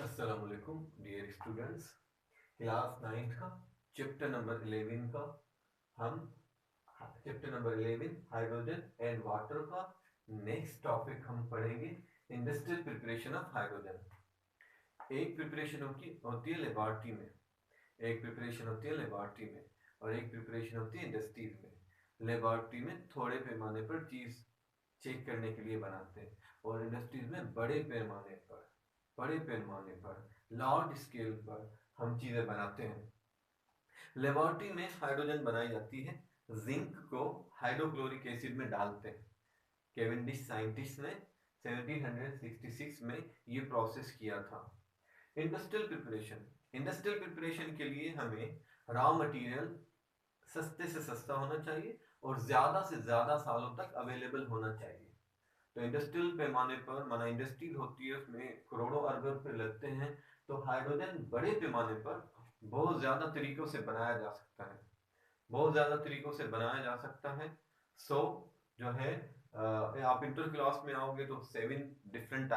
अस्सलाम वालेकुम dear students. Class 9 का चैप्टर नंबर 11 का हम chapter number 11 hydrogen and water का नेक्स्ट टॉपिक हम पढ़ेंगे इंडस्ट्रियल प्रिपरेशन ऑफ हाइड्रोजन। एक प्रिपरेशन होती है लेबोरेटरी में, एक प्रिपरेशन होती है लेबोरेटरी में और एक प्रिपरेशन होती है इंडस्ट्रीज में। लेबोरेटरी में थोड़े पैमाने पर चीज चेक करने के लिए बनाते हैं और इंडस्ट्रीज में बड़े पैमाने पर लार्ज स्केल पर हम चीजें बनाते हैं। लेबोरेटरी में हाइड्रोजन बनाई जाती है, जिंक को हाइड्रोक्लोरिक एसिड में डालते हैं। केवेंडिश साइंटिस्ट ने 1766 में ये प्रोसेस किया था। इंडस्ट्रियल प्रिपरेशन के लिए हमें रॉ मटेरियल सस्ते से सस्ता होना चाहिए और ज्यादा से ज्यादा सालों तक अवेलेबल होना चाहिए। तो इंडस्ट्रियल पैमाने पर माना इंडस्ट्री होती है, उसमें करोड़ों अरबों रुपए लगते हैं। तो हाइड्रोजन बड़े पैमाने पर बहुत ज्यादा तरीकों से बनाया जा सकता है, बहुत ज्यादा तरीकों से बनाया जा सकता है। सो जो है आप इंटर क्लास में आओगे तो 7 डिफरेंट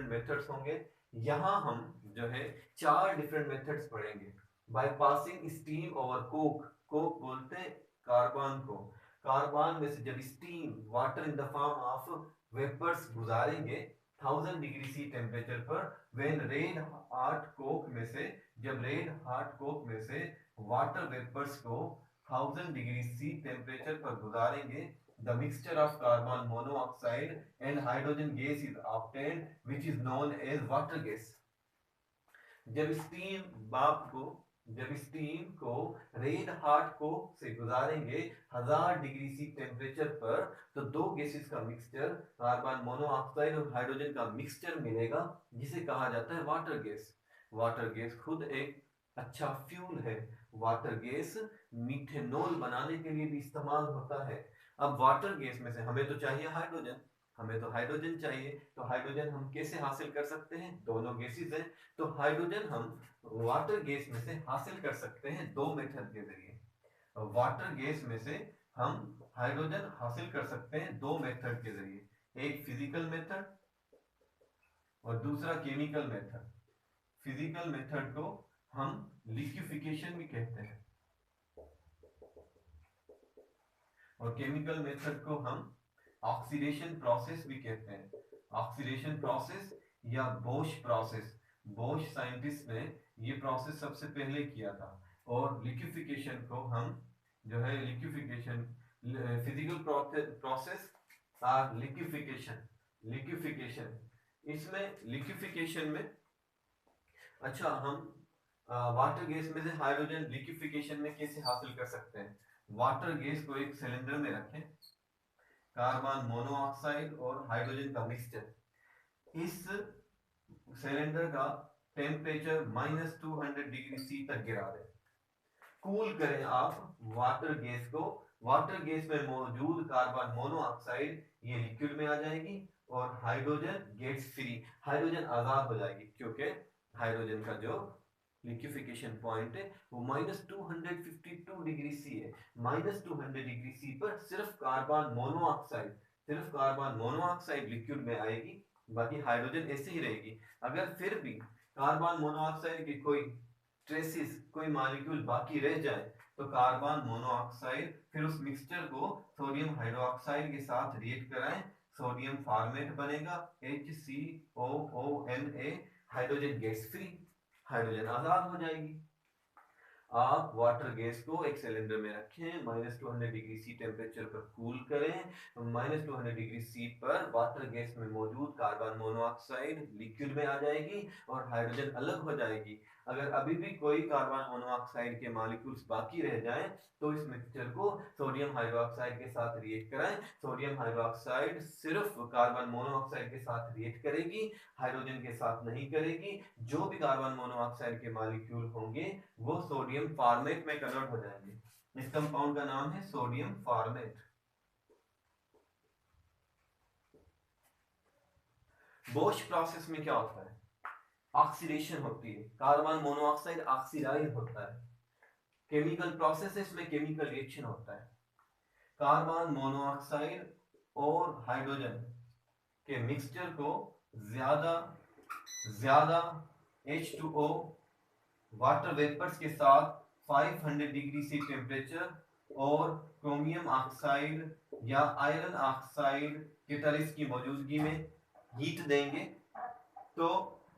मेथड्स होंगे। यहाँ हम जो है 4 डिफरेंट मेथड्स पढ़ेंगे। By passing steam over coke, coke बोलते हैं कार्बन को। कार्बन में से जब steam water in the form of vapours गुजारेंगे 1000 डिग्री सी टेम्परेचर पर, व्हेन रेड हॉट कोक में से जब रेड हॉट कोक में से वाटर वेपर्स को 1000 डिग्री सी टेम्परेचर पर गुजारेंगे, the mixture of carbon monoxide and hydrogen gas is obtained, which is known as water gas. जब steam बाप को जब स्टीम को रेड हॉट कोक से गुजारेंगे 1000 डिग्री सी टेम्परेचर पर, तो दो गैसेस का मिक्सचर कार्बन मोनोऑक्साइड और हाइड्रोजन का मिक्सचर मिलेगा, जिसे कहा जाता है वाटर गैस। वाटर गैस खुद एक अच्छा फ्यूल है। वाटर गैस मीथेनॉल बनाने के लिए भी इस्तेमाल होता है। अब वाटर गैस में से हमें तो चाहिए हाइड्रोजन, हमें तो हाइड्रोजन चाहिए। तो हाइड्रोजन हम कैसे हासिल कर सकते हैं? दोनों गैसेस हैं, तो हाइड्रोजन हम वाटर गैस में से हासिल कर सकते हैं दो मेथड के जरिए। वाटर गैस में से हम हाइड्रोजन हासिल कर सकते हैं दो मेथड के जरिए, एक फिजिकल मेथड और दूसरा केमिकल मेथड। फिजिकल मेथड को हम लिक्विफिकेशन भी कहते हैं और केमिकल मेथड को हम ऑक्सीडेशन प्रोसेस भी कहते हैं। ऑक्सीडेशन प्रोसेस या बोश प्रोसेस, बोश साइंटिस्ट ने ये प्रोसेस सबसे पहले किया था। और लिक्विफिकेशन को हम जो है लिक्विफिकेशन फिजिकल प्रोसेस और लिक्विफिकेशन इसमें लिक्विफिकेशन में अच्छा हम वाटर गैस में से हाइड्रोजन लिक्विफिकेशन में कैसे हासिल कर सकते हैं? वाटर गैस को एक सिलेंडर में रखें, कार्बन मोनोऑक्साइड और हाइड्रोजन का मिक्सचर, इस सिलेंडर का टेम्परेचर -200 डिग्री सी तक गिरा दें। कूल करें आप वाटर गैस को। वाटर गैस में मौजूद कार्बन मोनोऑक्साइड ये लिक्विड में आ जाएगी और हाइड्रोजन गेट्स फ्री, हाइड्रोजन आजाद हो जाएगी, क्योंकि हाइड्रोजन का जो लिक्विफिकेशन पॉइंट है वो -252 डिग्री सी है। -200 डिग्री सी पर सिर्फ कार्बन मोनोऑक्साइड लिक्विड में आएगी, बाकी हाइड्रोजन ऐसे ही रहेगी। अगर फिर भी कार्बन मोनोऑक्साइड की कोई ट्रेसिस, कोई मॉलिक्यूल बाकी रह जाए, तो कार्बन मोनोऑक्साइड फिर उस मिक्सचर को सोडियम हाइड्रोक्साइड के साथ रिएक्ट कराएं, सोडियम फॉर्मेट बनेगा HCOONA, hydrogen gas free, hydrogen आजाद हो जाएगी। आप वाटर गैस को एक सिलेंडर में रखें, -200 डिग्री सी टेम्परेचर पर कूल करें। -200 डिग्री सी पर वाटर गैस में मौजूद कार्बन मोनोऑक्साइड लिक्विड में आ जाएगी और हाइड्रोजन अलग हो जाएगी। अगर अभी भी कोई कार्बन मोनोऑक्साइड के मॉलिक्यूल्स बाकी रह जाएं, तो इस मिक्सचर को सोडियम हाइड्रोक्साइड के साथ रिएक्ट कराएं। सोडियम हाइड्रोक्साइड सिर्फ कार्बन मोनोऑक्साइड के साथ रिएक्ट करेगी, हाइड्रोजन के साथ नहीं करेगी। जो भी कार्बन मोनोऑक्साइड के मॉलिक्यूल होंगे वो सोडियम फॉर्मेट में कन्वर्ट हो जाएंगे। इस कंपाउंड का नाम है सोडियम फॉर्मेट। बोश प्रोसेस में क्या होता है? ऑक्सीडेशन होती है, कार्बन मोनोऑक्साइड ऑक्सीडाइज होता है। केमिकल प्रोसेस है, इसमें केमिकल रिएक्शन होता है। कार्बन मोनोऑक्साइड और हाइड्रोजन के मिक्सचर को ज्यादा ज्यादा H2O वाटर वेपर्स के साथ 500 डिग्री सी टेम्परेचर और क्रोमियम ऑक्साइड या आयरन ऑक्साइड कैटलिस्ट की मौजूदगी में हीट देंगे तो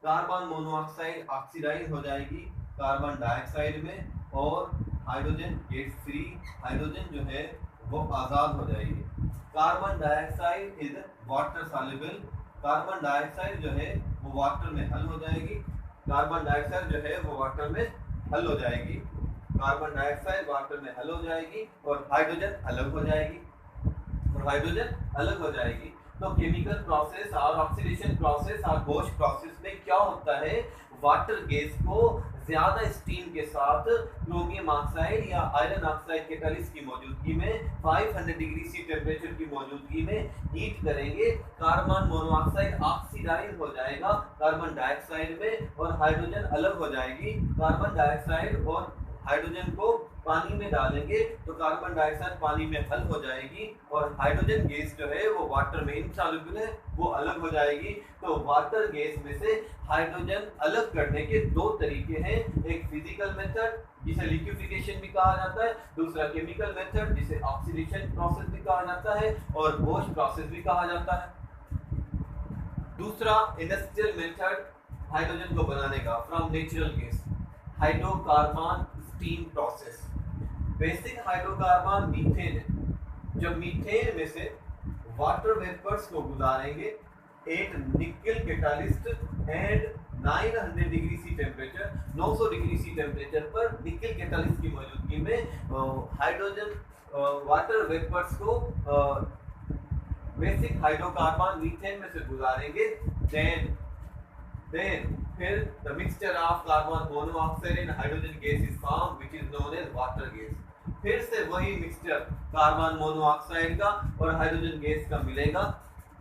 कार्बन मोनोऑक्साइड ऑक्सीडाइज हो जाएगी कार्बन डाइऑक्साइड में और हाइड्रोजन गेट फ्री हाइड्रोजन जो है वो आज़ाद हो जाएगी। Carbon dioxide is water soluble, carbon dioxide जो है वो वाटर में हल हो जाएगी, कार्बन डाइऑक्साइड जो है वो वाटर में हल हो जाएगी, कार्बन डाइऑक्साइड वाटर में हल हो जाएगी और हाइड्रोजन अलग हो जाएगी और हाइड्रोजन अलग हो जाएगी। तो केमिकल प्रोसेस और ऑक्सीडेशन प्रोसेस और बोश प्रोसेस में क्या होता है, वाटर गैस को ज्यादा स्टीम के साथ क्रोमियम ऑक्साइड या आयरन ऑक्साइड कैटलिस्ट की मौजूदगी में 500 डिग्री सी टेम्परेचर की मौजूदगी में हीट करेंगे, कार्बन मोनोऑक्साइड ऑक्सीडाइज हो जाएगा कार्बन डाइऑक्साइड में और हाइड्रोजन अलग हो जाएगी। कार्बन डाइऑक्साइड और हाइड्रोजन को पानी में डालेंगे तो कार्बन डाइऑक्साइड पानी में हल हो जाएगी और हाइड्रोजन गैस जो है वो वाटर में इनसॉल्युबल है वो अलग हो जाएगी। तो वाटर गैस में से हाइड्रोजन अलग करने के दो तरीके हैं, एक फिजिकल मेथड जिसे लिक्विफिकेशन भी कहा जाता है, दूसरा केमिकल मेथड जिसे ऑक्सीडेशन प्रोसेस भी कहा जाता है और बोश प्रोसेस भी कहा जाता है। दूसरा इंडस्ट्रियल मेथड हाइड्रोजन को बनाने का from natural gas, hydrocarbon steam process. Basic hydrocarbon methane है। जब मीथेन में से वाटर वेपर्स को गुजारेंगे एक nickel catalyst and 900 degree C temperature 900 degree C temperature पर निकल कैटलिस्ट की मौजूदगी में हाइड्रोजन वाटर वेपर्स को बेसिक हाइड्रोकार्बन मीथेन में से गुजारेंगे देन फिर the mixture of carbon monoxide and hydrogen gas is formed which is known as water gas। फिर से वही मिक्सचर कार्बन मोनोऑक्साइड का और हाइड्रोजन गैस का मिलेगा।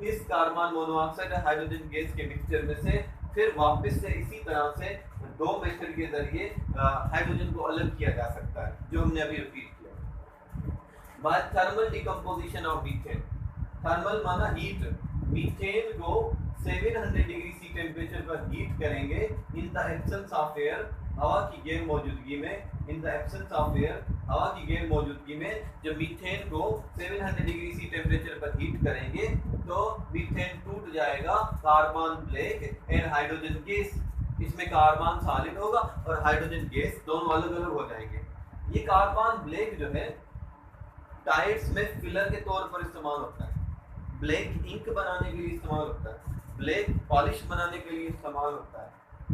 इस कार्बन मोनोऑक्साइड और हाइड्रोजन गैस के मिक्सचर में से फिर वापस से इसी तरह से दो मेथड के जरिए हाइड्रोजन को अलग किया जा सकता है जो हमने अभी रिपीट किया। By thermal decomposition of methane, thermal माना हीट, मीथेन को 700 डिग्री सी टेम्परेचर पर हीट करेंगे in the absence of air, हवा की गैर मौजूदगी में, in the absence of air हवा की गैर मौजूदगी में जब मीथेन को 700 डिग्री सी टेम्परेचर पर हीट करेंगे तो मीथेन टूट जाएगा carbon black and hydrogen gas, इसमें कार्बन सॉलिड होगा और हाइड्रोजन गैस दोनों अलग अलग हो जाएंगे। ये कार्बन ब्लैक जो है टाइल्स में फिलर के तौर पर इस्तेमाल होता है, ब्लैक इंक बनाने के लिए इस्तेमाल होता है, ब्लैक पॉलिश बनाने के लिए इस्तेमाल होता है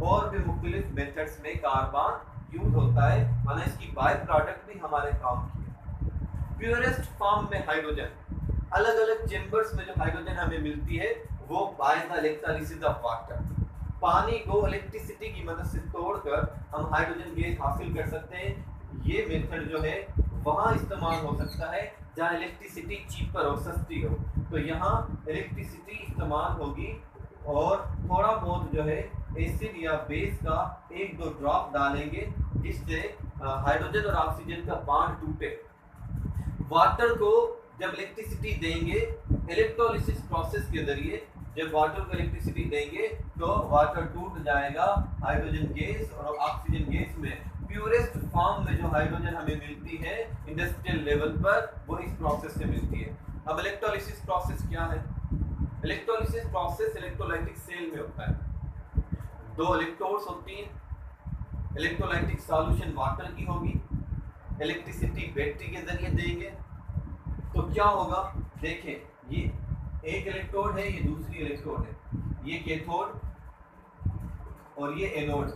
और भी मुख्तलिफ मेथड्स में कार्बन यूज होता है, माना इसकी बाय प्रोडक्ट भी हमारे काम की है। प्योरेस्ट फॉर्म में हाइड्रोजन, अलग अलग चेंबर्स में जो हाइड्रोजन हमें मिलती है वो by the electrolysis of water, पानी को इलेक्ट्रिसिटी की मदद से तोड़कर हम हाइड्रोजन गैस हासिल कर सकते हैं। ये मेथड जो है वहाँ इस्तेमाल हो सकता है जहाँ इलेक्ट्रिसिटी चीपर हो, सस्ती हो, तो यहाँ इलेक्ट्रिसिटी इस्तेमाल होगी और थोड़ा बहुत जो है एसिड या बेस का एक दो ड्रॉप डालेंगे जिससे हाइड्रोजन और ऑक्सीजन का बॉन्ड टूटे। वाटर को जब इलेक्ट्रिसिटी देंगे इलेक्ट्रोलिसिस प्रोसेस के जरिए, जब वाटर को इलेक्ट्रिसिटी देंगे तो वाटर टूट जाएगा हाइड्रोजन गैस और ऑक्सीजन गैस में। प्यूरेस्ट फॉर्म में जो हाइड्रोजन हमें मिलती है इंडस्ट्रियल लेवल पर वो इस प्रोसेस से मिलती है। अब इलेक्ट्रोलिसिस प्रोसेस क्या है? इलेक्ट्रोलिसिस प्रोसेस इलेक्ट्रोलाइटिक सेल में होता है, दो इलेक्ट्रोड्स होती हैं, इलेक्ट्रोलाइटिक सॉल्यूशन वाटर की होगी, इलेक्ट्रिसिटी बैटरी के जरिए देंगे तो क्या होगा, देखें ये एक इलेक्ट्रोड है, ये दूसरी इलेक्ट्रोड है, ये कैथोड और ये एनोड,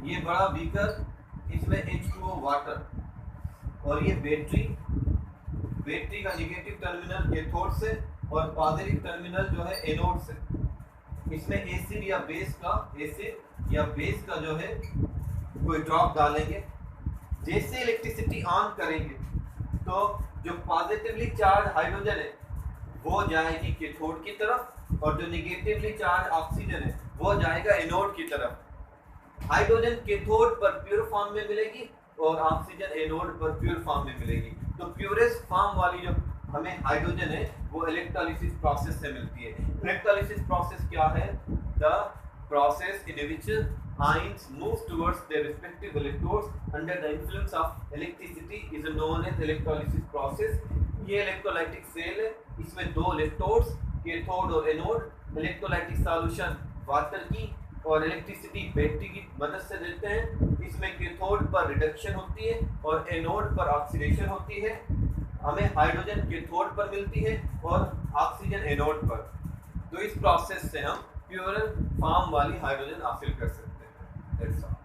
ये बड़ा बीकर इसमें H2O वाटर और ये बैटरी, बैटरी का नेगेटिव टर्मिनल कैथोड से और पॉजिटिव टर्मिनल जो है एनोड से, इसमें एसिड या बेस का जो है कोई ड्रॉप डालेंगे। जैसे इलेक्ट्रिसिटी ऑन करेंगे तो जो पॉजिटिवली चार्ज हाइड्रोजन है वो जाएगी कैथोड की तरफ और जो नेगेटिवली चार्ज ऑक्सीजन है वो जाएगा एनोड की तरफ। हाइड्रोजन कैथोड पर प्योर फॉर्म में मिलेगी और ऑक्सीजन एनोड पर प्योर फॉर्म में मिलेगी। तो प्योरेस्ट फॉर्म वाली जो हमें हाइड्रोजन है वो इलेक्ट्रोलिसिस प्रोसेस से मिलती है। इलेक्ट्रोलिसिस प्रोसेस क्या है? The process in which ions move towards their respective electrodes under the influence of electricity is known as electrolysis process। ये इलेक्ट्रोलाइटिक सेल है, इसमें दो इलेक्ट्रोड्स कैथोड और एनोड इलेक्ट्रोलाइटिक सॉल्यूशन वाटर की और इलेक्ट्रिसिटी बैटरी की मदद से देते हैं। इसमें कैथोड पर रिडक्शन होती है और एनोड पर ऑक्सीडेशन होती है। हमें हाइड्रोजन कैथोड पर मिलती है और ऑक्सीजन एनोड पर। तो इस प्रोसेस से हम प्योर फॉर्म वाली हाइड्रोजन हासिल कर सकते हैं। That's all।